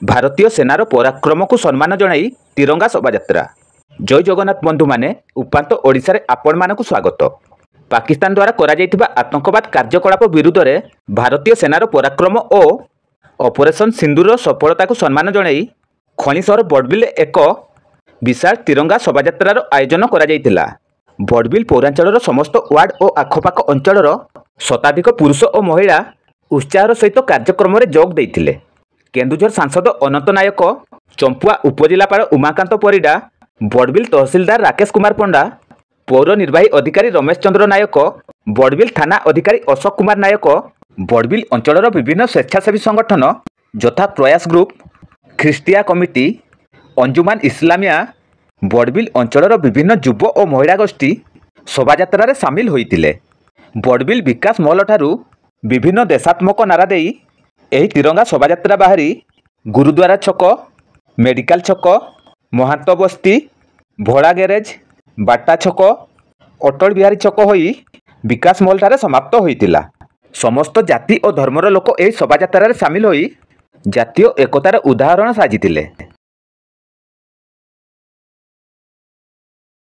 भारतीय सेनार पराक्रम को सम्मान जणाई तिरंगा शोभायात्रा। जय जगन्नाथ बंधु माने उपांत ओडिशा रे आपण मानकु स्वागत। पाकिस्तान द्वारा करा जायतिबा आतंकवाद कार्यकलाप विरुद्ध रे भारतीय सेनार पराक्रम और ऑपरेशन सिंदूर सफलता को सम्मान जणाई खणी सहर बड़बिल एक विशाल तिरंगा शोभायात्रार आयोजन करा जायतिला। बड़बिल पौरांचल समस्त वार्ड और आखपाख अंचल शताधिक पुरुष और महिला उत्साहर सहित कार्यक्रम में जोग देइथिले। केन्दुझर सांसद अनंत नायक, चंपुआ उपजिलापाल उमाकांत परिडा, बड़बिल तहसिलदार राकेश कुमार पंडा, पौर निर्वाही अधिकारी रमेश चंद्र नायक, बड़बिल थाना अधिकारी अशोक कुमार नायक, बड़बिल अंचल विभिन्न स्वेच्छासेवी संगठन यथा प्रयास ग्रुप, ख्रिस्टिया कमिटी, अंजुमान इस्लामिया, बड़बिल अंचल विभिन्न युव और महिला गोष्ठी शोभायात्रा सामिल होइतिले। बड़बिल विकास मॉल ठारू विभिन्न देशात्मक नारा देई एही तिरंगा शोभायात्रा बाहरी गुरुद्वारा छक, मेडिकल छक, महांत बस्ती, भोला गैरेज, बाटा छक, अटल बिहारी छक होई विकास मॉल ठारे समाप्त होइतिला। समस्त जाति और धर्मर लोक एही शोभायात्रा सामिल होई जातीय एकतार उदाहरण साजितिले।